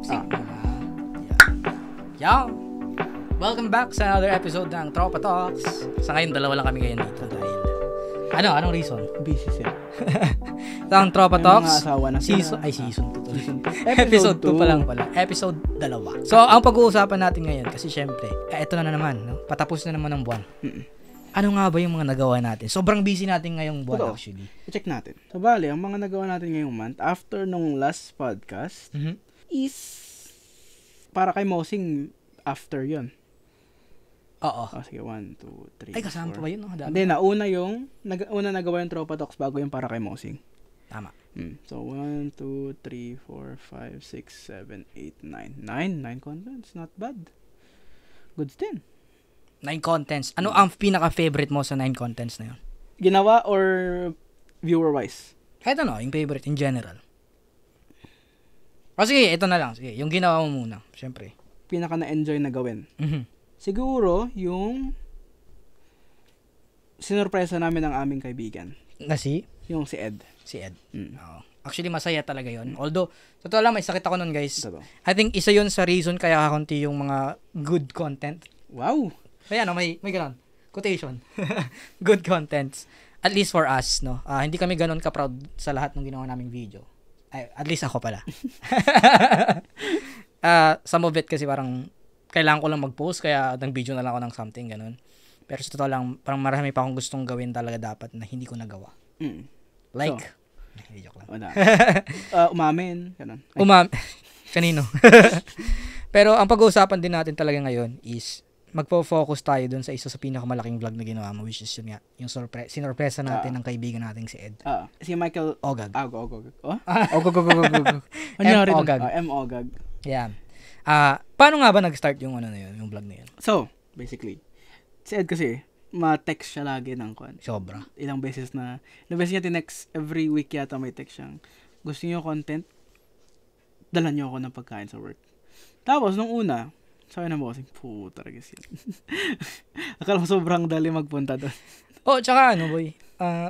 unboxing. Yo! Welcome back sa another episode ng Tropa Talks. Sa ngayon, dalawa lang kami ngayon dito dahil... Anong reason? Busy siya. Ito ang Tropa Talks. Season 2. Episode 2 pa lang pala. Episode 2. So, ang pag-uusapan natin ngayon, kasi syempre, ito na naman, no? Patapos na naman ng buwan. Ano nga ba yung mga nagawa natin? Sobrang busy natin ngayong buwan actually. I-check natin. So, bali, ang mga nagawa natin ngayong month, after nung last podcast, is para kay Mosing after yon. Oo. Sige, 1, 2, 3, Ay, kasama pa ba yun? No? Hindi, una nagawa yung Tropa Talks bago yung para kay Mosing. Tama. So, 1, 2, 3, 4, 5, 6, 7, 8, 9. 9 contents. Not bad. Goods din. 9 contents. Ano ang pinaka-favorite mo sa 9 contents na yun? Ginawa or viewer-wise? Kahit ano, yung favorite in general. O sige, ito na lang. Sige, yung ginawa mo muna. Siyempre. Pinaka na-enjoy na gawin. Siguro, yung sinurpresa namin ng aming kaibigan. Na si? Yung si Ed. Si Ed. Oo. Actually, masaya talaga yon. Although, totoo lang, may sakit ako nun, guys. Totoo. I think isa yun sa reason kaya kakunti yung mga good content. Wow! Kaya no, may ganun. Quotation. Good contents. At least for us, no? Hindi kami ganun ka-proud sa lahat ng ginawa naming video. Ay, at least ako pala. Some of it kasi parang kailangan ko lang mag-post kaya nag-video na lang ako ng something, ganun. Pero sa totoo lang, parang marami pa akong gustong gawin talaga dapat na hindi ko nagawa. Like, joke lang. Umamin, ganun. Kanino? Pero ang pag-uusapan din natin talaga ngayon is magpo-focus tayo dun sa isa sa pinakamalaking vlog na ginawa mo, which is yun nga, yung sinorpresa natin ng kaibigan nating si Ed. Si Michael Ogag. Ogag. M. Ogag. Yeah. Paano nga ba nag-start yung ano na yun, yung vlog na yun? So, basically, si Ed kasi, ma-text siya lagi ng kwan. Sobra. Ilang beses niya tinext, every week yata may text siyang, gusto niyo content, dala niyo ako ng pagkain sa work. Tapos, nung una, sabi na bossing, puta rin kasi. Akala mo sobrang dali magpunta doon. Tsaka ano boy,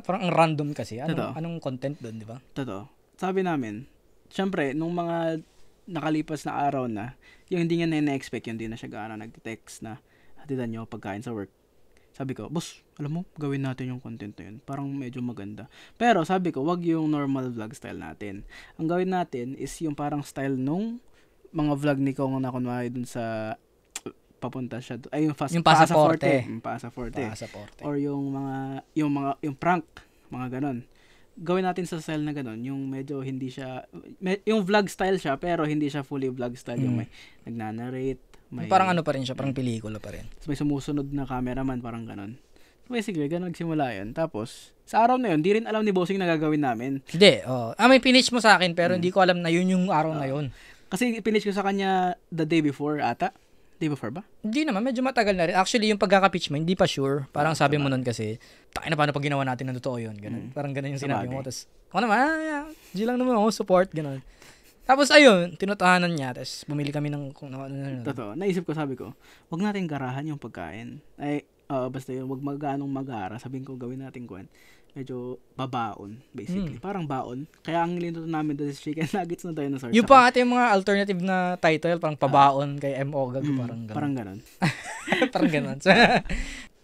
parang ang random kasi. Anong content doon, di ba? Totoo. Sabi namin, syempre, nung mga nakalipas na araw na, yung hindi nga na-expect, yung hindi na siya gaano nag-text na, hatidan niyo pagkain sa work. Sabi ko, boss, alam mo, gawin natin yung content na yun. Parang medyo maganda. Pero sabi ko, wag yung normal vlog style natin. Ang gawin natin is yung parang style nung mga vlog ni Kong na kunwari dun sa papunta siya ay yung Pasaporte. Or yung prank, mga ganon. Gawin natin sa style na ganon, yung medyo hindi siya yung vlog style siya pero hindi siya fully vlog style, yung may nagnanarrate, may parang ano pa rin siya, parang pelikula pa rin. May sumusunod na cameraman, parang ganon. So basically, ganon nagsimula yun. Tapos, sa araw na yun, di rin alam ni Bossing na gagawin namin. Hindi, may pinitch mo sa akin pero hindi ko alam na yun yung araw na yun. Kasi pinitch ko sa kanya the day before ata. Day before ba? Hindi naman, medyo matagal na rin. Actually, yung pagkaka-pitch mo, hindi pa sure. Parang sabi mo nun kasi, tayo na paano pag ginawa natin ng totoo yun. Ganun. Parang ganun yung sinabi mo. Tapos, ako naman, G lang naman ako, support, ganun. Tapos, ayun, tinutahanan niya. Tapos, bumili kami ng kung ano. Totoo. Naisip ko, sabi ko, wag natin garahan yung pagkain. Basta yun, wag magara. Sabihin ko, gawin natin medyo babaon, basically. Parang baon. Kaya ang nilinto namin doon is chicken nuggets na dinosaur. Yung pa ate yung mga alternative na title, parang pabaon kay M. Ogag, parang ganon. Parang ganon. So,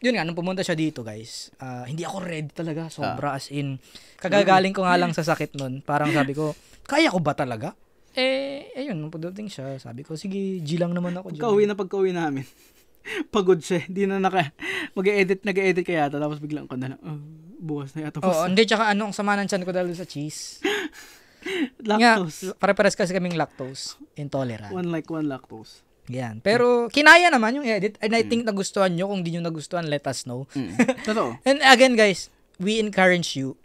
yun nga, nung pumunta siya dito, guys, hindi ako ready talaga. Sobra, as in, kagagaling ko nga lang sa sakit nun. Parang sabi ko, kaya ko ba talaga? Ayun, nung pagdating siya, sabi ko, sige, G lang naman ako. Pagka-uwi namin. Pagod siya. Hindi na nag-edit kaya yata. Tapos biglang ko na lang, bukas na yata. Hindi, tsaka ang sama ng tiyan ko dahil sa cheese. Lactose. Pare-pares kasi kaming lactose intolerant. One lactose. Yan. Pero, kinaya naman yung edit. And I think nagustuhan nyo. Kung di nyo nagustuhan, let us know. Totoo. And again, guys, we encourage you.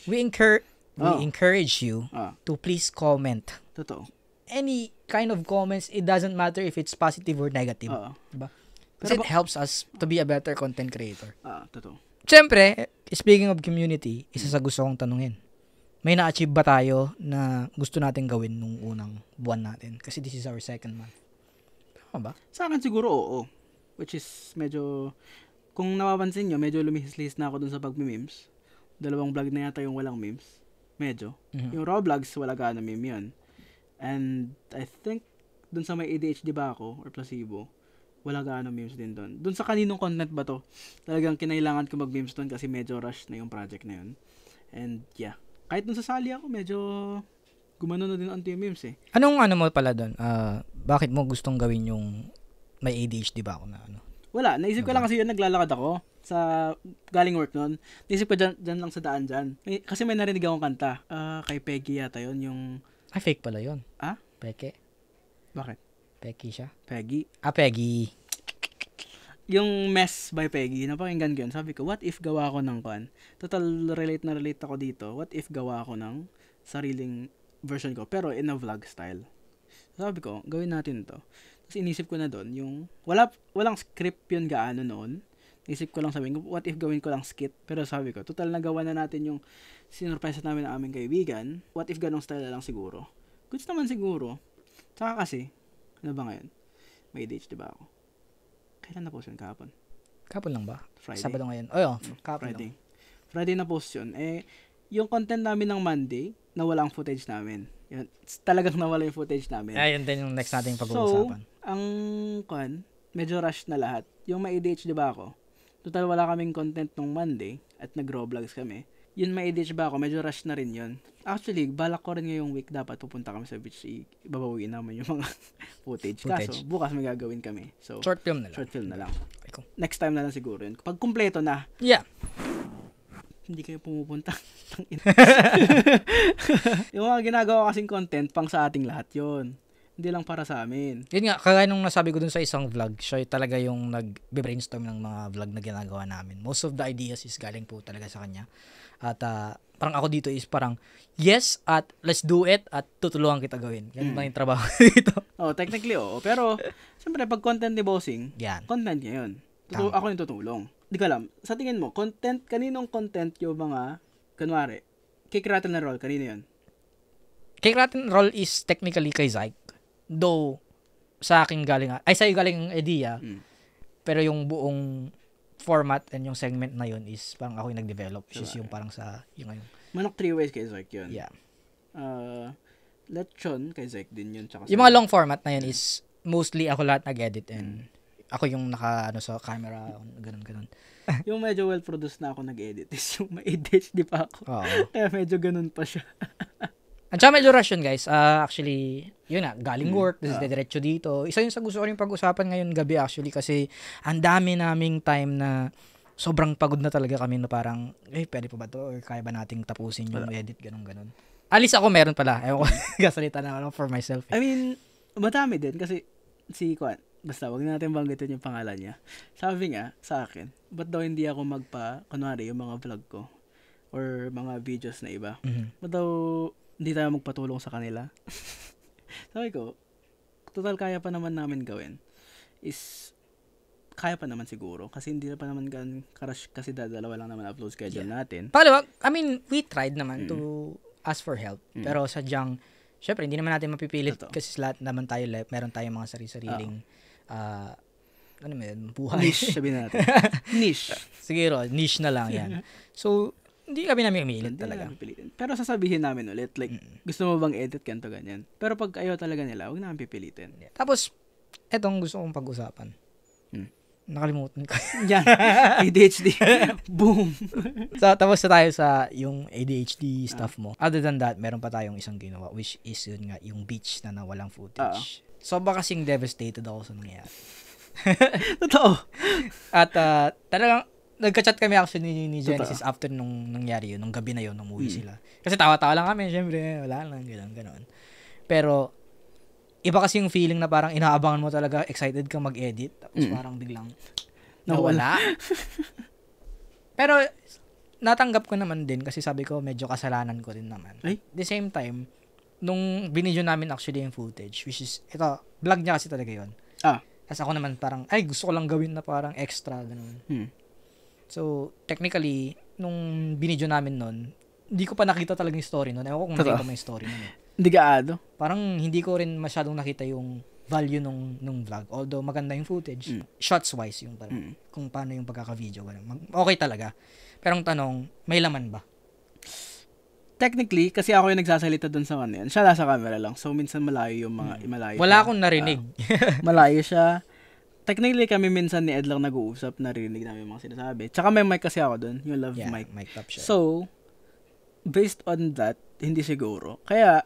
We encourage you to please comment. Totoo. Any kind of comments, it doesn't matter if it's positive or negative. Diba? Kasi it helps us to be a better content creator. Totoo. Siyempre, speaking of community, isa sa gusto kong tanungin. May na-achieve ba tayo na gusto natin gawin nung unang buwan natin? Kasi this is our second month. Tama ba? Sa akin siguro, oo. Which is medyo, kung napapansin nyo, medyo lumihis-lihis na ako dun sa pag-memes. 2 vlog na yata yung walang memes. Medyo. Yung raw vlogs, wala ka na meme yun. And I think dun sa may ADHD ba ako or placebo, wala gaano memes din dun. Dun sa kaninong content ba to, talagang kinailangan ko mag-memes dun kasi medyo rush na yung project na yun. And yeah, kahit dun sa sali ako, medyo gumano na din ang memes eh. Anong mo pala dun? Bakit mo gustong gawin yung may ADHD ba ako na ano? Wala, naisip ko lang kasi yun, naglalakad ako sa galing work nun. Naisip ko dyan lang sa daan dyan. Kasi may narinig akong kanta. Kay Peggy yata yun, yung... Ay, fake pala yun. Ah? Peke? Bakit? Peggy siya? Peggy. Peggy. Yung Mess by Peggy, napakinggan ko yun. Sabi ko, what if gawa ko ng kan? Total, relate ako dito. What if gawa ko ng sariling version ko, pero in a vlog style. Sabi ko, gawin natin to. Tapos inisip ko na doon, yung, walang script yun gaano noon. Isip ko lang sabihin ko, what if gawin ko lang skit? Pero sabi ko, total nagawa na natin yung sinurpresa namin ng aming kaibigan. What if ganong style na lang siguro? Goods naman siguro. Tsaka kasi, ano ba ngayon? May ADHD ba ako? Kailan na post yun? Kahapon? Kahapon lang ba? Friday. Sabado ngayon. Oh, kahapon Friday. lang. Friday na post yun. Yung content namin ng Monday, nawala ang footage namin. Yun, talagang nawala yung footage namin. Yun din yung next nating pag-uusapan. So, ang medyo rush na lahat. Yung may ADHD ba ako? Total wala kaming content nung Monday at nag-raw vlogs kami. Yun may ADHD ba ako? Medyo rush na rin yun. Actually, balak ko rin ngayong week dapat pupunta kami sa beach. Ibabawiin namin yung mga footage. Kaso, bukas may gagawin kami. So, short film na lang. Short film na lang. Ikaw. Next time na lang siguro yun. Pag kumpleto na. Yeah. Hindi kayo pumupunta. Yung mga ginagawa kasing content pang sa ating lahat yun. Hindi lang para sa amin. Yun nga, kagaya nung nasabi ko dun sa isang vlog, siya talaga yung nag-brainstorm ng mga vlog na ginagawa namin. Most of the ideas is galing po talaga sa kanya. At parang ako dito is parang, yes, at let's do it, at tutulungan kita gawin. Yan ba yung trabaho dito? Technically, oo. Pero, siyempre, pag content ni Bossing, yan. Content niya yun. Ako yung tutulong. Di ko alam. Sa tingin mo, kaninong content yung mga, kunwari, Cake Rattle na Roll, kanino yun? Cake Rattle Roll is technically kay Zyke. Though, sa akin galing, sa'yo galing ang idea, pero yung buong format and yung segment na yun is parang ako yung nag-develop. Which is yung parang sa, yung ngayon. Manok 3 Ways kay Zyke yun. Yeah. Lechon kay Zyke din yun. Tsaka yung mga long format na yun is mostly ako lahat nag-edit and ako yung sa camera, ganun. Yung medyo well-produced na ako nag-edit is yung may ADHD pa ako. Kaya medyo ganun pa siya. At saka medyo rush yun, guys. Actually, yun na, galing work, diretso dito. Isa yun sa gusto ko rin pag-usapan ngayon gabi actually kasi ang dami naming time na sobrang pagod na talaga kami na parang, pwede pa ba to? Or kaya ba nating tapusin yung edit, ganun. Alis ako meron pala. Ewan ko, gasalita na ako for myself. I mean, madami din kasi si Kwan, basta wag natin banggitin yung pangalan niya. Sabi nga sa akin, ba't daw hindi ako kunwari yung mga vlog ko or mga videos na iba, ba't daw hindi tayo magpatulong sa kanila? Sabi ko, total kaya pa naman namin gawin. Kaya pa naman siguro. Kasi hindi pa naman karash kasi dalawa lang naman upload schedule natin. Pangalawa, I mean, we tried naman to ask for help. Pero sadyang, syempre, hindi naman natin mapipilit kasi lahat naman tayo meron tayong mga sarili-sariling buhay. Niche, sabihin natin. Niche. Siguro, niche na lang yan. So, hindi kami namin umilit talaga. Pero sasabihin namin ulit, like, gusto mo bang edit ganito, ganyan. Pero pag ayaw talaga nila, huwag namin pipilitin. Tapos, etong gusto kong pag-usapan. Nakalimutan ko. Yan. ADHD. Boom. So, tapos na tayo sa yung ADHD stuff mo. Other than that, meron pa tayong isang ginawa, which is yun nga, yung beach na nawalang footage. So, baka kasing devastated ako sa nangyayari. Totoo. At talagang, nagka-chat kami actually ni Genesis after nung nangyari yun, nung gabi na yun, nung umuwi sila. Kasi tawa-tawa lang kami, syempre, wala lang, gano'n. Pero, iba kasi yung feeling na parang inaabangan mo talaga, excited kang mag-edit, tapos parang biglang nawala. Pero, natanggap ko naman din kasi sabi ko, medyo kasalanan ko din naman. At the same time, nung binidyo namin actually yung footage, which is, ito, vlog niya kasi talaga yun. Tapos ako naman parang, gusto ko lang gawin na parang extra, gano'n. So, technically, nung binidyo namin nun, hindi ko pa nakita talaga yung story nun. Ewan ko kung nakita mo yung story nun. Hindi gaado? Parang hindi ko rin masyadong nakita yung value nung vlog. Although maganda yung footage. Shots-wise yung parang, kung paano yung pagkaka-video. Okay talaga. Pero ang tanong, may laman ba? technically, kasi ako yung nagsasalita dun sa yan. Siya nasa camera lang. So, minsan malayo yung mga, malayo. Wala akong narinig. Malayo siya. Technically, kami minsan ni Ed lang nag-uusap, narinig namin yung mga sinasabi. Tsaka may mic kasi ako dun, yung love mic. Mic top siya. So, based on that, hindi siguro. Kaya,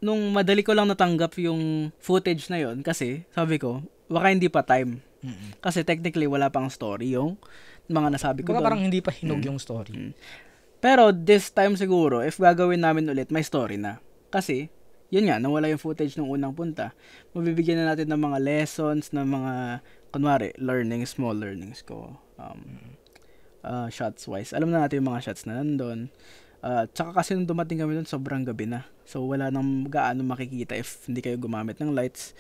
nung madali ko lang natanggap yung footage na yon kasi, sabi ko, baka hindi pa time. Kasi technically, wala pang story yung mga nasabi ko doon. Parang hindi pa hinog yung story. Pero this time siguro, if gagawin namin ulit, may story na. Kasi, yun nga, nawala yung footage nung unang punta. Mabibigyan na natin ng mga lessons, ng mga, kunwari, small learnings ko. Shots-wise. Alam na natin yung mga shots na nandun. Tsaka kasi nung dumating kami doon, sobrang gabi na. So, wala nang gaano makikita if hindi kayo gumamit ng lights.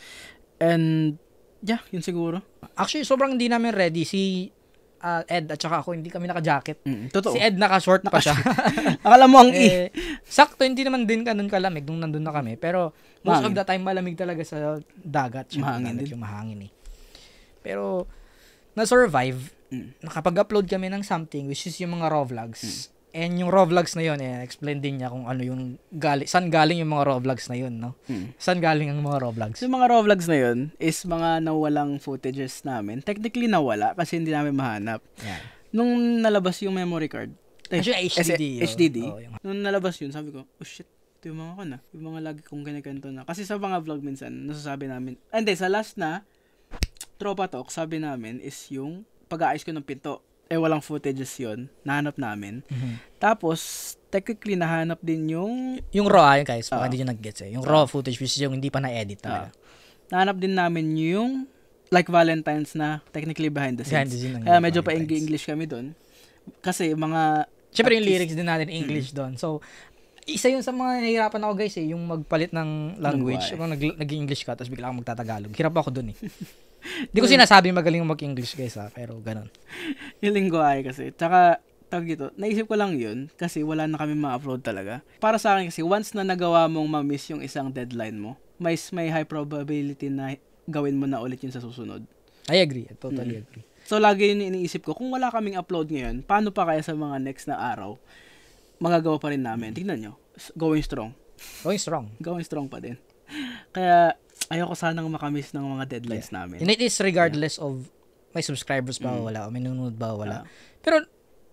And, yeah, yun siguro. Actually, sobrang hindi namin ready. Si Ed at saka ako, hindi kami naka-jacket. Totoo. Si Ed naka-short pa siya. Akala mo ang sakto, hindi naman din ganun kalamig nung nandun na kami. Pero, most of the time, malamig talaga sa dagat. Mahangin din. Yung mahangin eh. Pero, na-survive. Nakapag-upload kami ng something, which is yung mga raw vlogs. And yung raw vlogs na yun, explain din niya kung ano yung saan galing yung mga raw vlogs na yun, no? Saan galing ang mga raw vlogs? Yung mga raw vlogs na yun is mga nawalang footages namin. Technically nawala kasi hindi namin mahanap. Yeah. Nung nalabas yung memory card, HDD. Nung nalabas yun, sabi ko, oh shit, ito yung mga ko na. Yung mga lagi kong kinikwento na. Kasi sa mga vlog minsan, nasasabi namin, sa last na, Tropa Talk, sabi namin is yung pag-aayos ko ng pinto. Walang footages yun. Nahanap namin. Tapos, technically, nahanap din yung raw, yun guys. Baka hindi nyo nag-gets eh. Yung raw footage, which is yung hindi pa na-edit talaga. Nahanap din namin yung like Valentine's na technically behind the scenes. Kaya medyo pa English kami doon. Kasi mga... Siyempre yung lyrics din natin English doon. So, isa yun sa mga nahihirapan ako guys yung magpalit ng language. Kung nag-English ka, tapos bigla kang magtatagalog. Hirap ako doon eh. Hindi ko sinasabi magaling mag-English guys pero ganun. Yung lingwahe kasi. Tsaka, naisip ko lang yun kasi wala na kami ma-upload talaga. Para sa akin kasi, once na nagawa mong ma-miss yung isang deadline mo, may high probability na gawin mo na ulit yun sa susunod. I agree. I totally agree. So, lagi yun iniisip ko, kung wala kaming upload ngayon, paano pa kaya sa mga next na araw, magagawa pa rin namin. Tignan nyo. Going strong. Going strong pa din. Kaya, ayoko sanang makamiss ng mga deadlines namin. And it is regardless of may subscribers ba o wala, o may nanonood ba o wala. Pero,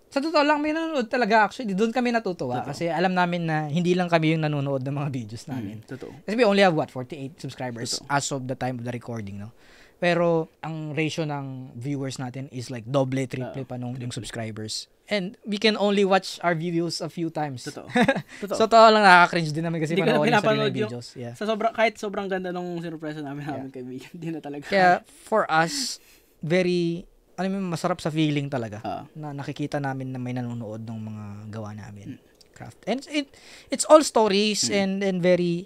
sa totoo lang, may nanonood talaga actually. Doon kami natutuwa. Kasi alam namin na hindi lang kami yung nanonood ng mga videos namin. Totoo. Kasi we only have 48 subscribers as of the time of the recording, no? Pero, ang ratio ng viewers natin is like double, triple pa nung subscribers. And we can only watch our videos a few times. Totoo. So, totoo lang nakaka-cringe din namin kasi panoorin sa sarili videos. Yeah. Kahit sobrang ganda nung sinurpresa namin kaibigan, hindi na talaga. Kaya, for us, very, masarap sa feeling talaga na nakikita namin na may nanonood ng mga gawa namin. Craft. And it's all stories and very,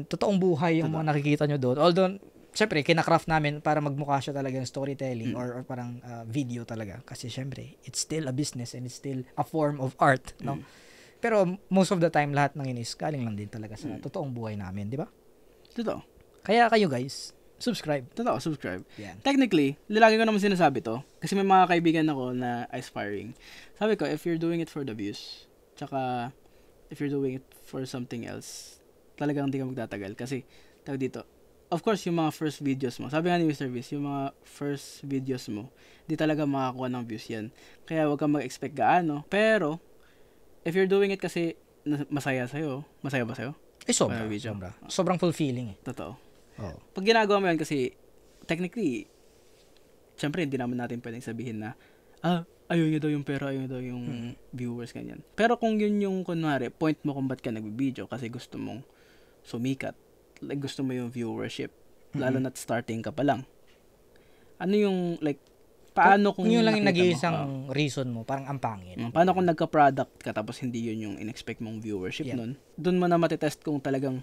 totoong buhay yung mga nakikita nyo doon. Although, syempre, kina-craft namin para magmukha siya talaga ng storytelling or parang video talaga. Kasi syempre, it's still a business and it's still a form of art, no? Pero most of the time, lahat ng yun is galing lang din talaga sa totoong buhay namin, di ba? Totoo. Kaya kayo guys, subscribe. Totoo, subscribe. Yan. Technically, lagi ko naman sinasabi to. Kasi may mga kaibigan ako na aspiring. Sabi ko, if you're doing it for the views, tsaka if you're doing it for something else, talagang hindi ka magtatagal. Kasi, tawag dito, of course, yung mga first videos mo, sabi nga ni Mr. Beast, yung mga first videos mo, di talaga makakuha ng views yan. Kaya huwag kang mag-expect gaano. Pero, if you're doing it kasi masaya ba sa'yo? Sobra. Sobrang fulfilling eh. Totoo. Oh. Pag ginagawa mo yan kasi, technically, syempre, hindi naman natin pwedeng sabihin na, ayaw nyo daw yung pera, ayaw nyo daw yung viewers, ganyan. Pero kung yun yung, kunwari, point mo kung ba't ka nag-video kasi gusto mong sumikat, like gusto mo yung viewership, lalo na't starting ka pa lang. Ano yung, like, paano kung yun lang yung nag-iisang reason mo, parang ang pangit. Paano kung nagka-product ka tapos hindi yun yung in-expect mong viewership nun? Doon mo na matitest kung talagang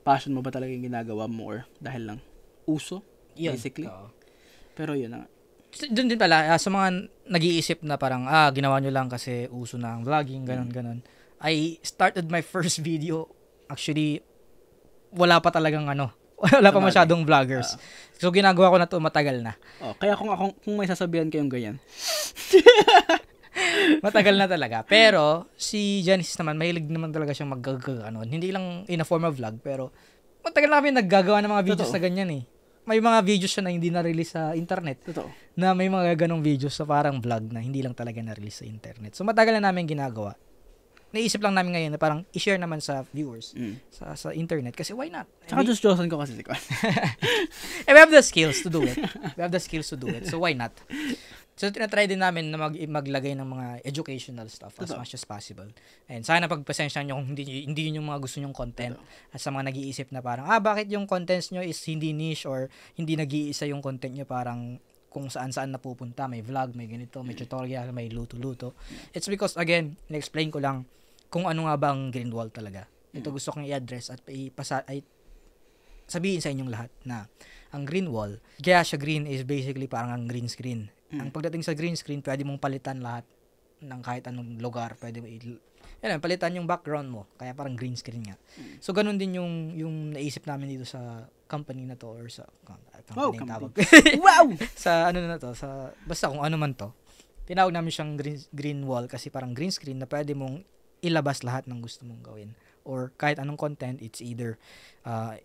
passion mo ba talaga yung ginagawa mo or dahil lang uso, basically. Pero yun na. Doon din pala, sa mga nag-iisip na parang, ginawa nyo lang kasi uso na ang vlogging, ganon. I started my first video, actually, wala pa talagang wala pa masyadong vloggers. So, ginagawa ko na to matagal na. Kaya kung may sasabihan kayong ganyan. Matagal na talaga. Pero, si Genesis naman, mahilig naman talaga siyang ano. Hindi lang in a form of vlog, pero matagal na kami naggagawa ng mga videos na ganyan eh. May mga videos siya na hindi na-release sa internet. Totoo. Na may mga ganong videos sa parang vlog na hindi lang talaga na-release sa internet. So, matagal na namin ginagawa. Naisip lang namin ngayon na parang i-share naman sa viewers sa internet kasi why not? Tsaka Diyos-Diyosan ko kasi si Kwan. We have the skills to do it. So why not? So tinatry din namin na maglagay ng mga educational stuff as much as possible. And sana pagpasensyahan nyo kung hindi yun yung mga gusto nyong content. At sa mga nag-iisip na parang, bakit yung contents nyo is hindi niche or hindi nag-iisa yung content nyo parang kung saan-saan napupunta. May vlog, may ganito, may tutorial, may luto-luto. It's because, again, na-explain ko lang kung ano nga ba ang green wall talaga. Ito gusto kong i-address at sabihin sa inyong lahat na ang green wall, kaya siya green is basically parang ang green screen. Ang pagdating sa green screen, pwede mong palitan lahat ng kahit anong lugar. Pwede palitan yung background mo. Kaya parang green screen nga. So, ganun din yung naisip namin dito sa company na to or sa company tawag. Wow! Sa ano na to, basta kung ano man to. Tinawag namin siyang green wall kasi parang green screen na pwede mong ilabas lahat ng gusto mong gawin. Or kahit anong content, it's either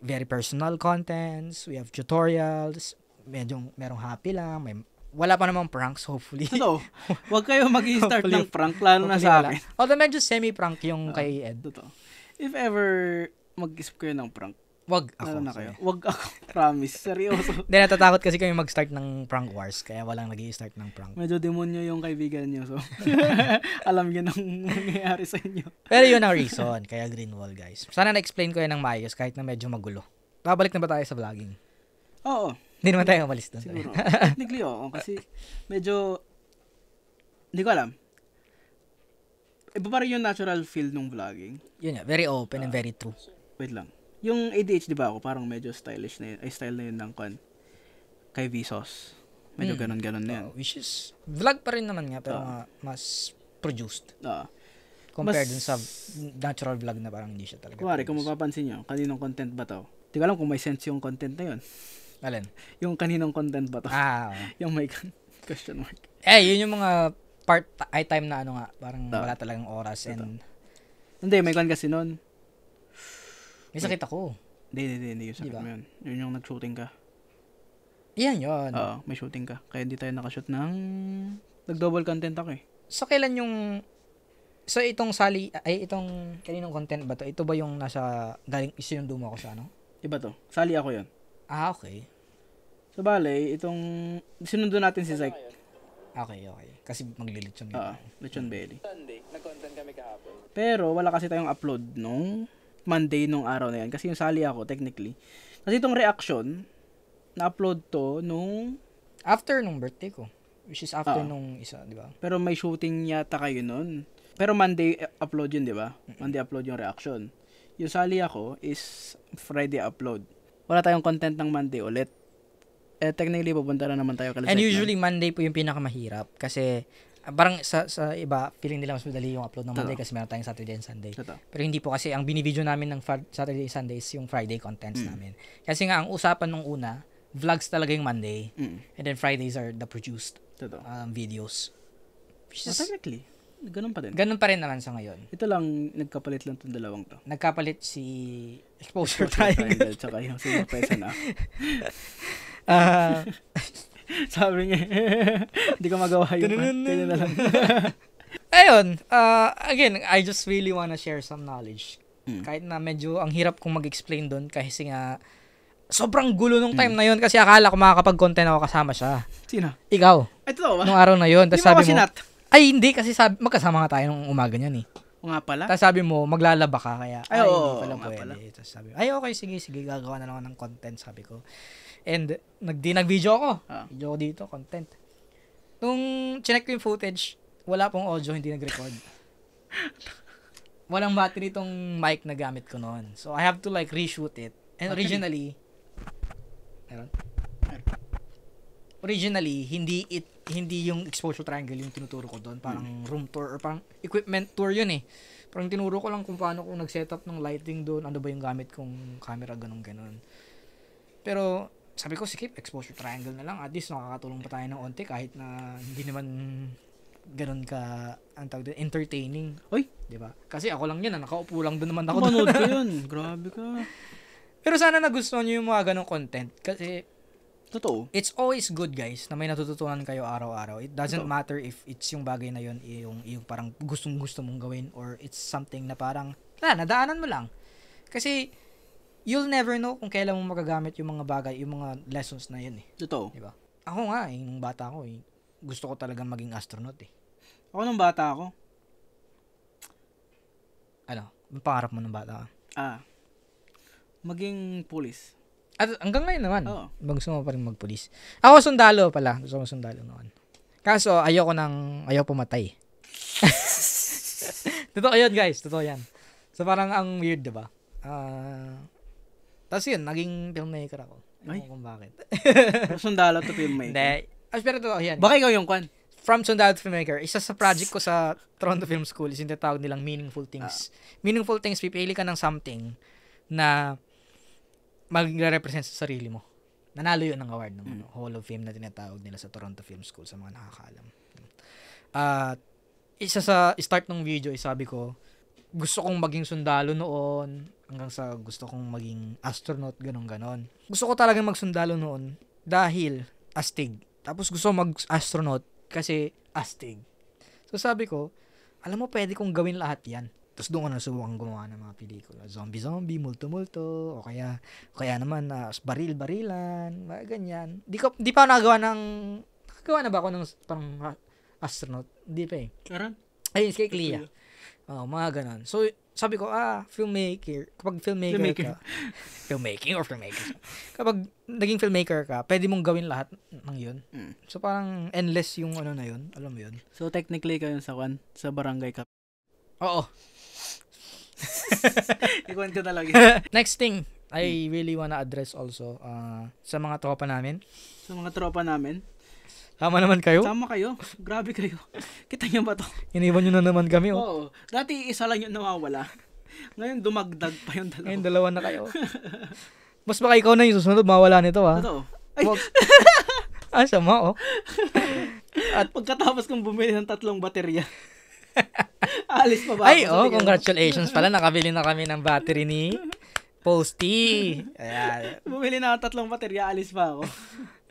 very personal contents, we have tutorials, merong happy lang, wala pa namang pranks, hopefully. Totoo. Huwag kayo mag-i-start ng prank, lalo na sa akin. Although medyo semi-prank yung kay Ed. Totoo. If ever mag-isip kayo ng prank, wag ako. Na kayo. Wag ako. Promise. Seryoso. Hindi, natatakot kasi kami mag-start ng prank wars, kaya walang nag-i-start ng prank. Medyo demonyo yung kaibigan niyo, so alam niyo nang mangyayari sa inyo. Pero yun ang reason, kaya green wall, guys. Sana na-explain ko yan ng maayos kahit na medyo magulo. Babalik na ba tayo sa vlogging? Oo. Hindi naman tayo umalis doon. Siguro. Technically, kasi medyo, hindi ko alam. Iba pa rin yung natural feel ng vlogging. Yun nga, very open and very true. Wait lang. Yung ADHD ba ako, parang medyo stylish na yun. Ay, style na yun ng kay Vsauce. Medyo ganon-ganon na yun. Which is, vlog pa rin naman nga, pero mas produced. Compared dun sa natural vlog na parang hindi siya talaga. Kumari, kung mapapansin nyo, kaninong content ba to? Di ko alam kung may sense yung content na yun. Alin? Yung kaninong content ba to? Yung may question mark. Yun yung mga time na ano nga, parang wala talagang oras and... Hindi, may kan kasi nun. May sakit ako. Hindi yung sakit mo yun. Yun yung nag-shooting ka. Yan yun. Oo, may shooting ka. Kaya hindi tayo nakashoot ng... Nag-double content ako eh. So, kailan yung... So, itong itong kaninong content ba to? Ito ba yung nasa... Galing, isinundo mo ako sa ano? Iba to. Sali ako yun. Okay. So, bale, itong... Sinundo natin si Zyke. Okay. Kasi maglilitsyon yun. Lechon belly. Sunday, nag-content kami kahapon. Pero, wala kasi tayong upload nung Monday nung araw na yan. Kasi yung sali ako, technically. Kasi itong reaction, na-upload to nung... After nung birthday ko. Which is after nung isa, di ba? Pero may shooting yata kayo nun. Pero Monday upload yun, di ba? Monday upload yung reaction. Yung sali ako is Friday upload. Wala tayong content ng Monday ulit. Technically, pupunta na naman tayo kala. And usually, Monday po yung pinakamahirap. Kasi... parang sa iba, feeling nila mas madali yung upload ng Monday kasi meron tayong Saturday and Sunday. Pero hindi po kasi, ang binibideo namin ng Saturday and Sunday is yung Friday contents namin. Kasi nga, ang usapan nung una, vlogs talaga yung Monday. And then Fridays are the produced videos. Technically, ganun pa din. Ganun pa rin naman sa ngayon. Ito lang, nagkapalit lang itong dalawang to. Nagkapalit si Exposure Triangle. Tsaka yung Sino Pesa na. Sabi niya, hindi ko magawa yung kanya na lang. Ayun, again, I just really wanna share some knowledge. Kahit na medyo ang hirap kong mag-explain doon kasi nga sobrang gulo nung time na yun kasi akala ko makakapag-content ako kasama siya. Sino? Ikaw. Ito ba? Nung araw na yun. Di mo kasi nat? Ay, hindi kasi magkasama nga tayo nung umaga niyan eh. O nga pala? Tapos sabi mo, maglalaba ka kaya. Oo, hindi pala pwede. Tapos sabi, okay, sige, gagawa na lang ako ng content, sabi ko. And, nag-video ako. Video ko dito, content. Nung chinek ko yung footage, wala pong audio, hindi nag-record. Walang battery tong mic na gamit ko noon. So, I have to like reshoot it. And originally, hindi yung exposure triangle yung tinuturo ko doon. Parang room tour or parang equipment tour yun eh. Parang tinuro ko lang kung paano kung nag-setup ng lighting doon, ano ba yung gamit kong camera, ganun. Pero, sabi ko, sige, exposure triangle na lang. At least nakakatulong pa tayo ng onti kahit na hindi naman ganun ka, ang tawag doon, entertaining. Oy. Di ba? Kasi ako lang yun, nakaupo lang doon naman ako. Manood ko yun. Grabe ka. Pero sana nagustuhan nyo yung mga ganong content. Kasi, Totoo. it's always good, guys, na may natututunan kayo araw-araw. It doesn't Totoo. matter if it's yung bagay na yun, yung parang gustong-gusto mong gawin, or it's something na parang, nadaanan mo lang. Kasi, you'll never know kung kailan mo magagamit yung mga bagay, yung mga lessons na yun eh. Totoo. Diba? Ako nga, nung bata ko, gusto ko talagang maging astronaut eh. Ako nung bata ako. Ano? Ang pangarap mo nung bata ka? Maging police. At hanggang ngayon naman, Oo. gusto mo pa rin magpulis. Ako sundalo pala. Gusto ko sundalo noon. Kaso, ayaw pumatay. Totoo yun, guys. Totoo yan. So, parang ang weird, diba? Tapos yun, naging filmmaker ako. Ay. Kung bakit. Sundalo to filmmaker. Hindi. Pero totoo yan. Baka ikaw yung kwan. From sundalo to filmmaker, isa sa project ko sa Toronto Film School is yung tinatawag nilang meaningful things. Meaningful things, pipili ka ng something na mag-represent sa sarili mo. Nanalo yun ng award ng Hall of Fame na tinatawag nila sa Toronto Film School sa mga nakakaalam. Isa sa start ng video, sabi ko, gusto kong maging sundalo noon hanggang sa gusto kong maging astronaut, ganon. Gusto ko talagang magsundalo noon dahil astig. Tapos gusto ko mag-astronaut kasi astig. So sabi ko, alam mo, pwede kong gawin lahat yan. Tapos doon ko nasubukan gumawa ng mga pelikula. Zombie, multo-multo, o kaya naman baril-barilan, mga ganyan. Di pa nakagawa na ba ako ng parang astronaut? Hindi pa eh. Karan? Ayun, kay Clea. Mga ganon. So, sabi ko, filmmaker. Kapag filmmaker ka, filmmaking or filmmaker. Kapag naging filmmaker ka, pwede mong gawin lahat ng yun. So, parang endless yung ano na yun. Alam mo yun? So, technically kayo sa barangay ka. Oo. Ikuan ko talaga. Next thing, I really wanna address also sa mga tropa namin. Sa mga tropa namin. Tama naman kayo? Tama kayo. Grabe kayo. Kita niyo ba to? Iniwan nyo na naman kami. Oo. Dati isa lang yung nawawala. Ngayon dumagdag pa yung dalawa. Ngayon dalawa na kayo. Mas baka ikaw na yung susunod, mawala nito ha. Totoo. Ay! Sama At pagkatapos kong bumili ng 3 baterya. Alis pa ba? Ay, congratulations pala. Nakabili na kami ng battery ni Posty. Ayan. Bumili na ako 3 baterya, alis pa ako.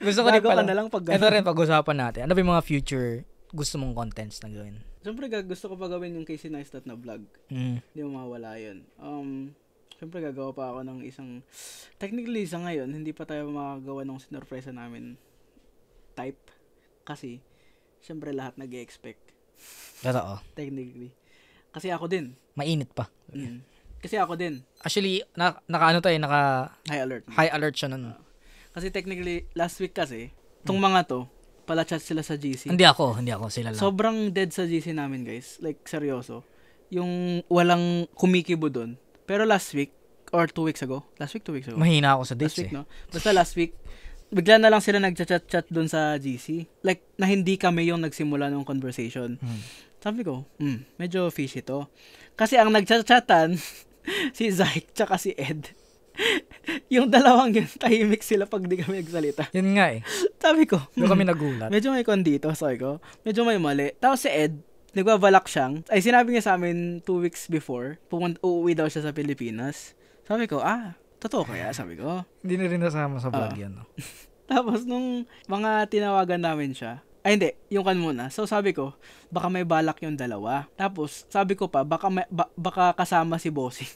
Gusto ko rin pala. Na lang pag ito rin pag-usapan natin. Ano ba yung mga future gusto mong contents na gawin? Siyempre, gusto ko pa gawin yung Casey Neistat na vlog. Hindi mo mawala yun. Siyempre, gagawa pa ako ng isang... Technically, sa ngayon, hindi pa tayo makagawa ng sinurpresa namin type. Kasi, siyempre, lahat nag-expect. Totoo. Technically. Kasi ako din. Mainit pa. Kasi ako din. Actually, naka high alert siya nun. Kasi technically, last week kasi, itong mga to, pala chat sila sa GC. Hindi ako, sila lang. Sobrang dead sa GC namin, guys. Like, seryoso. Yung walang kumikibo dun. Pero last week, or 2 weeks ago. Last week, 2 weeks ago. Mahina ako sa dates last week, no? Basta last week, bigla na lang sila nagchat-chat dun sa GC. Like, na hindi kami yung nagsimula ng conversation. Sabi ko, medyo fishy to. Kasi ang nagchat-chatan, si Zyke tsaka si Ed. Yung dalawang yun, tahimik sila pag di kami nagsalita. Yun nga eh. Sabi ko, doon kami nagulat. Medyo may dito, sabi ko. Medyo may mali. Tapos si Ed, nagbabalak siyang, sinabi niya sa amin 2 weeks before, uuwi daw siya sa Pilipinas. Sabi ko, totoo kaya? Sabi ko. Hindi na rin nasama sa vlog yan. No? Tapos nung mga tinawagan namin siya, hindi, yung kan muna. So sabi ko, baka may balak yung dalawa. Tapos sabi ko pa, baka kasama si Bossing.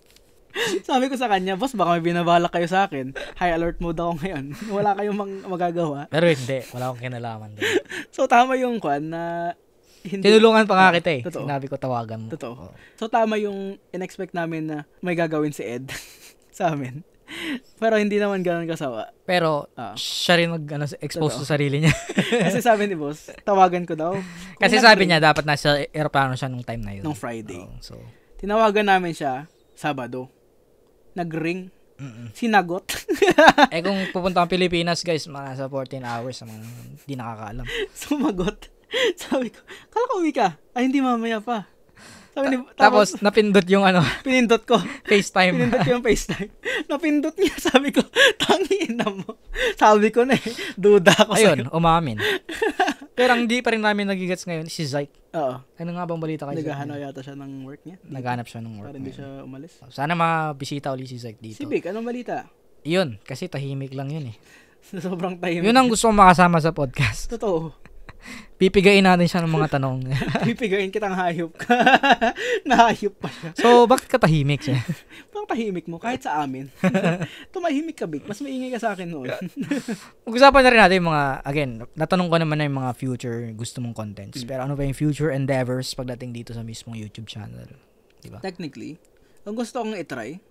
Sabi ko sa kanya, boss, baka may binabalak kayo sa akin. High alert mode ako ngayon. Wala kayong magagawa. Pero hindi, wala akong kinalaman doon. So tama yung kwan na hindi. Tinulungan pa nga kita eh. Totoo. Sinabi ko tawagan mo. Totoo. So tama yung in-expect namin na may gagawin si Ed sa amin. Pero hindi naman ganoon kasawa. Pero siya rin expose sa sarili niya. Kasi sabi ni boss, tawagan ko daw. Kasi sabi niya dapat nasa aeroplano siya nung time na yun. Nung Friday. So tinawagan namin siya Sabado. Nag-ring. Sinagot. Kung pupunta ang Pilipinas, guys, mga sa 14 hours, hindi nakakaalam. Sumagot. Sabi ko, kala ko uwi ka. Hindi, mamaya pa. Tapos, napindot yung pinindot ko. FaceTime. Pinindot ko yung FaceTime. Napindot niya. Sabi ko, tangina mo. Sabi ko na duda ako sa'yo. Ayun, umamin. Pero ang hindi pa rin namin nagigets ngayon, si Zyke. Oo. Ano nga bang balita kay Zyke? Naghahanap yata siya ng work niya. Naghanap siya ng work. Para hindi siya umalis. Sana mabisita ulit si Zyke dito. Si Vic, anong balita? Yun, kasi tahimik lang yun eh. Sobrang tahimik. Yun ang gusto kong makasama sa podcast. Totoo. Pipigain natin siya ng mga tanong. Pipigayin kitang hayop ka. Nahayop pa siya. So, bakit ka tahimik siya? Parang tahimik mo, kahit sa amin. Tumahimik ka, Vic. Mas maingay ka sa akin noon. Mag-usapan na rin natin yung mga, again, natanong ko naman na yung mga future gusto mong contents. Pero ano ba yung future endeavors pagdating dito sa mismong YouTube channel? Diba? Technically, ang gusto kong itry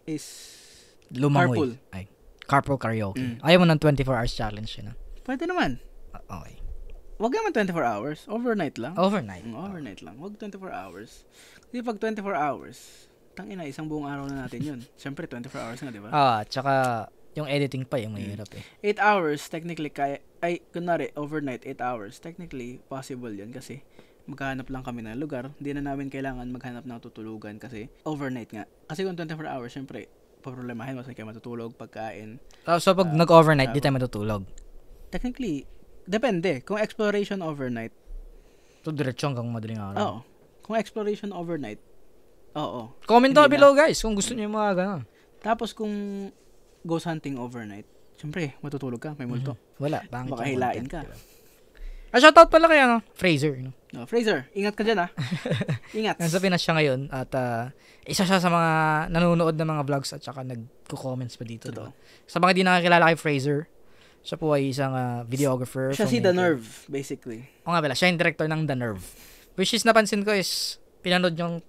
is Lumangoy. Carpool karaoke. Ayaw mo ng 24 hours challenge yun. Pwede naman. Okay. Wag naman 24 hours. Overnight lang. Overnight. Overnight lang. Wag 24 hours. Kasi pag 24 hours, tangina, isang buong araw na natin yun. Siyempre, 24 hours nga, di ba? Tsaka yung editing pa yung mahirap eh. 8 hours, technically, kunwari, overnight, 8 hours, technically, possible yun kasi maghahanap lang kami ng lugar. Hindi na namin kailangan maghanap ng tutulugan kasi overnight nga. Kasi kung 24 hours, siyempre, paproblemahin mo saan kayo matutulog, pagkain. So, pag nag-overnight, di tayo matutulog? Technically, depende. Kung exploration overnight. So, diretso hanggang madaling araw. Oo. Kung exploration overnight, oo. Comment down below, guys, kung gusto niyo yung mga gano'n. Tapos, kung ghost hunting overnight, siyempre, matutulog ka, may multo. Wala. Baka hilain ka. Diba? Shoutout pala kay Fraser. No, Fraser, ingat ka dyan Ingat. Nasa Pinas siya ngayon at isa siya sa mga nanonood ng mga vlogs at saka nag-comments pa dito. Diba? Sa mga di nakakilala kay Fraser, siya po ay isang videographer. Siya si The Nerve, basically. O nga pala, siya yung director ng The Nerve. Which is napansin ko is, pinanood nyo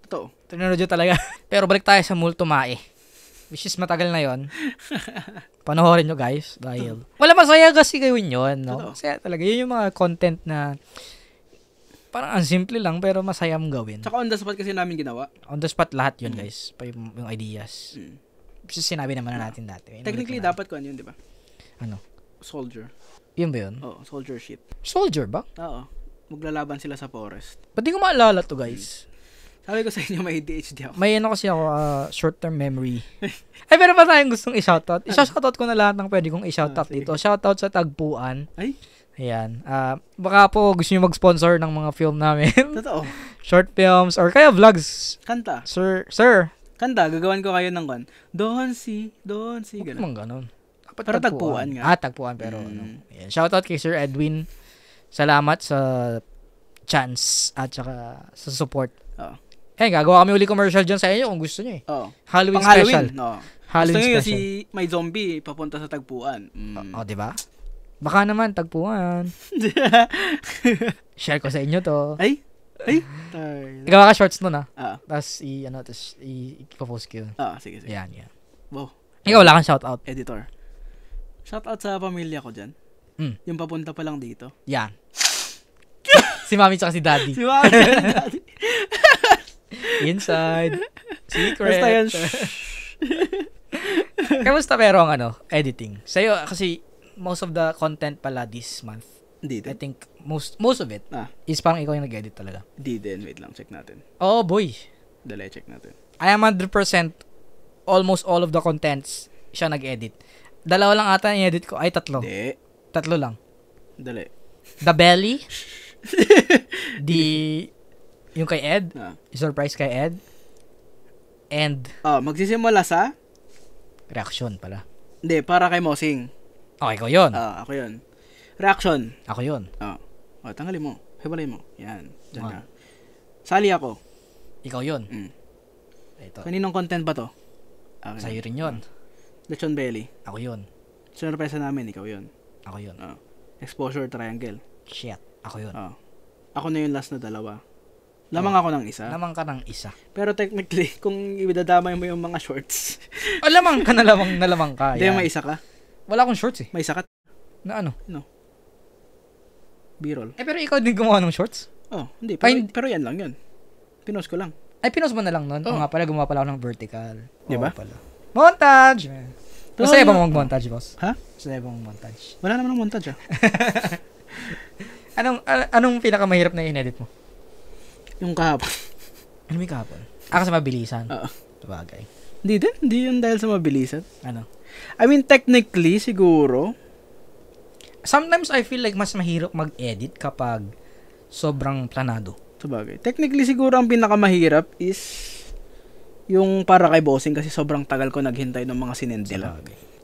talaga. Pero balik tayo sa Multumae. Which is matagal na yon. Panoorin nyo guys. Dahil wala masaya kasi gawin yun. No? Masaya talaga. Yun yung mga content na parang ang simple lang pero masaya mong gawin. Tsaka on the spot kasi namin ginawa. On the spot lahat yun guys. Pa yung ideas. Which is sinabi naman na natin dati. Technically dapat ko yun, di ba? Ano? Soldier. Yun ba yun? Oo, soldier shit. Soldier ba? Oo. Maglalaban sila sa forest. Ba't di ko maalala to guys? Sabi ko sa inyo, may ADHD ako. May kasi ako, short-term memory. Ay, pero pa tayong gustong i-shoutout. I-shoutout ko na lahat ng pwede kong i-shoutout dito. Shoutout sa Tagpuan. Ay? Ayan. Baka po gusto nyo mag-sponsor ng mga film namin. Totoo. Short films or kaya vlogs. Kanta. Sir. Kanta, gagawan ko kayo ng kan. Don't see, gano'n. Huwag gano'n. Pero Tagpuan nga. Tagpuan, pero Ayan. Shoutout kay Sir Edwin. Salamat sa chance at saka sa support. Oo. Gagawa kami uli commercial dyan sa inyo kung gusto nyo eh. Oo. Halloween special. No. Halloween gusto nyo special. si may zombie papunta sa Tagpuan. Diba? Baka naman, Tagpuan. Share ko sa inyo to. Ay? Gawa ka shorts nun Tapos i-post ko yun. Sige. Yan. Wow. Ikaw wala kang shoutout. Editor. Shoutout sa pamilya ko dyan. Yung papunta pa lang dito. Yan. Si mami tsaka si daddy. Si mami tsaka si daddy. Inside. Secret. Basta yan. Kamusta pero ang editing? Sa'yo, kasi most of the content pala this month. Hindi din. I think most of it is parang ikaw yung nag-edit talaga. Hindi din. Wait lang. Check natin. Oh, boy. Dali, check natin. I am 100% almost all of the contents siya nag-edit. 2 lang ata i-edit ko. Ay, 3. Hindi. 3 lang. Dali. The Belly. Yung kay Ed. Surprise kay Ed. And magsisimula sa reaction pala. Hindi, para kay Mosing. Okay, ikaw yun. Ako yun. Reaction. Ako yun. Tanggalin mo. Hibalay mo. Yan. Diyan ka. Sali ako. Ikaw yun. Ito. Kaninong content ba to? Sa'yo rin yun. Lechon Belly. Ako yun. Surprise namin, ikaw yun. Ako yun. Exposure Triangle. Shit. Ako yun. Ako na yung last na 2. Lamang ako ng isa. Lamang ka ng isa. Pero technically, kung idadamay mo yung mga shorts. Lamang ka na lamang ka. Hindi, may isa ka. Wala akong shorts eh. May isa ka. Na ano? B-roll. Pero ikaw din gumawa ng shorts? Hindi. Pero yan lang yun. Pinost ko lang. Ay, pinost mo na lang nun? Nga pala, gumawa pala ako ng vertical. Diba? Pala. Montage! Masaya ba mong montage, boss? Ha? Masaya ba mong montage? Wala naman ng montage Anong pinakamahirap na in-edit mo? Yung kahapon. Ano may kahapon? Kasi mabilisan. Sabagay. Hindi yun dahil sa mabilisan. Ano? I mean, technically, siguro, sometimes I feel like mas mahirap mag-edit kapag sobrang planado. Sabagay. Technically, siguro ang pinakamahirap is yung para kay bossing kasi sobrang tagal ko naghintay ng mga sinend nila.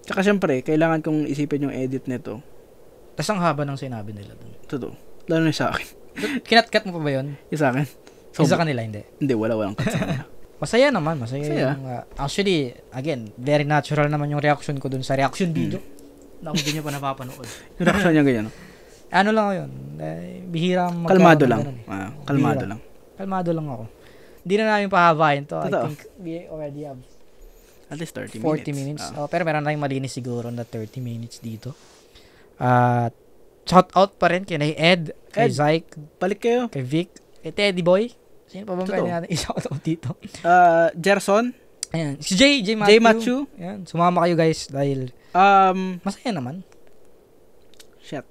Tsaka syempre, kailangan kong isipin yung edit nito. Tapos ang haba ng sinabi nila dun. Totoo. Lalo na sa akin. Kinat-cut mo pa ba yun? Yung sa akin. Yung sa kanila, hindi. Hindi, walang cut sa kanila. Masaya naman, masaya. Masaya. Yung, actually, again, very natural naman yung reaction ko dun sa reaction video. Na kung di nyo pa napapanood. Yung reaction niya ganyan. Ano lang yun, bihira Kalmado lang. Ganun, Kalmado lang. Kalmado lang ako. Hindi na namin pahabain to. Totoo. I think we already have At least 30 minutes. Ah. Pero meron na yung malinis siguro na 30 minutes dito. At shout out pa rin kay Ed, kay Zyke, Balik kayo. kay Vic, kay Teddy Boy. Sino pa ba Totoo. pwede natin i-shout out dito? Gerson. Ayan. Si J Matthew. Ayan. Sumama kayo guys dahil masaya naman. Shit.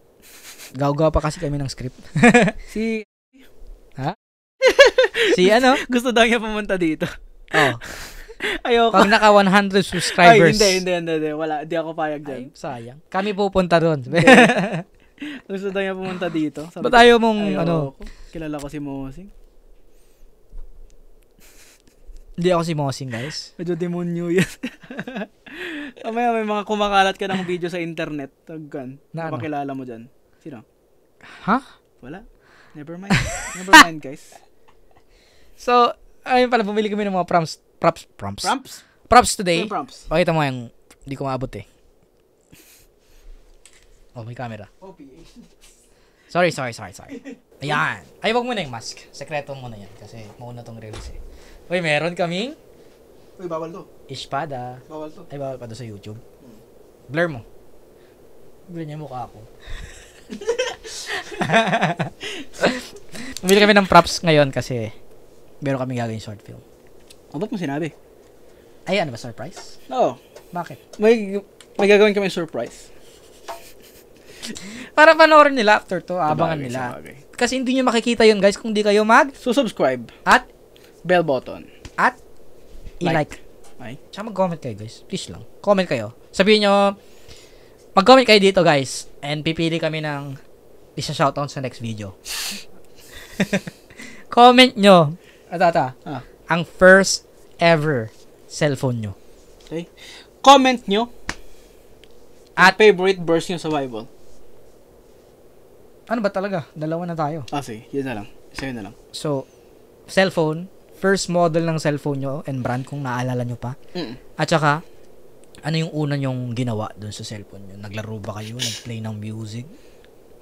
Gaw-gaw pa kasi kami ng script. Si gusto daw niya pumunta dito. Oh. Ayoko. Pag naka 100 subscribers. Ay, hindi. Wala, hindi ako payag dyan. Ay, sayang. Kami pupunta doon. Gusto daw niya pumunta dito. Ba't ayaw mong, Kilala ko si Mosing. Hindi ako si Mosing, guys. Medyo demonyo yan. May mga kumakalat ka ng video sa internet. Tagkan. Na ano? Napakilala mo dyan. Sino? Ha? Wala. Never mind, guys. So, ayun pala, bumili kami ng mga props today. May prompts. Pakita mo yung, hindi ko maabot eh. Oh, may camera. Sorry. Ayan. Ay, wag mo na yung mask. Sekreto mo na yan kasi mauna tong release eh. Uy, meron kaming Uy, bawal to. espada. Bawal to. Ay, bawal pa doon sa YouTube. Blur mo. Blur niya yung mukha ko. Bumili kami ng props ngayon kasi meron kami gagawin short film. Ba't mo sinabi? Ay, ano ba, surprise? Oo. Bakit? May gagawin kami surprise. Para panoorin nila after to, abangan nila. Sabagay. Kasi hindi nyo makikita yun guys kung di kayo subscribe. at Bell button. i-like. Ay. Tsaka mag-comment kayo guys. Please lang. Comment kayo. Sabihin nyo, mag-comment kayo dito guys. And pipili kami ng isa shoutout sa next video. Comment nyo. Ang first ever cellphone nyo. Okay. Comment nyo. At Favorite verse nyo sa Bible. ano ba talaga? Dalawa na tayo. Sige. Yun na lang. Isa yun na lang. So, cellphone. First model ng cellphone nyo and brand kung naalala nyo pa. At saka, ano yung una nyong ginawa dun sa cellphone nyo? Naglaro ba kayo? Nag-play ng music?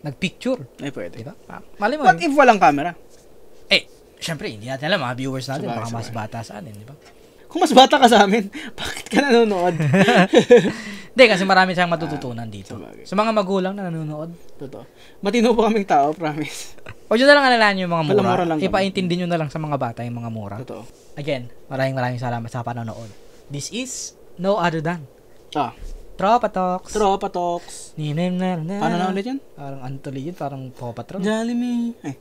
Nag-picture? Ay, pwede. Diba? Mali mo. What if walang camera? Syempre, hindi natin alam. Mga viewers natin, Sabagay, baka mas sabagay. bata sa atin, di ba? Kung mas bata ka sa amin, bakit ka nanonood? Hindi, kasi marami siyang matututunan dito. Sabagay. Sa mga magulang na nanonood. Totoo. Matino po kaming tao, promise. Huwag nyo na lang alalaan yung mga mura. Mura lang kami. Ipaintindi nyo na lang sa mga bata yung mga mura. Totoo. Again, maraming salamat sa panonood. This is no other than Tropa Talks. Tropa Talks. Paano na ulit yan? Parang Antoli yun, parang Paw Patrol. Jollibee. Ay.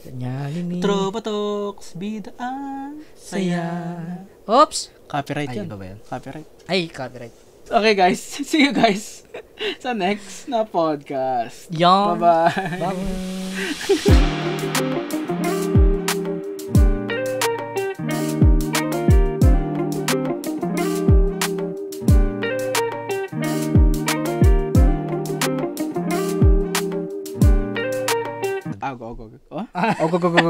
Jollibee. Tropa Talks. Bidaan. Saya. Oops! Copyright Ay, yan. iba ba yan? Copyright. Ay, copyright. Okay guys, see you guys sa next na podcast. Yan. Bye-bye. Bye-bye. Go.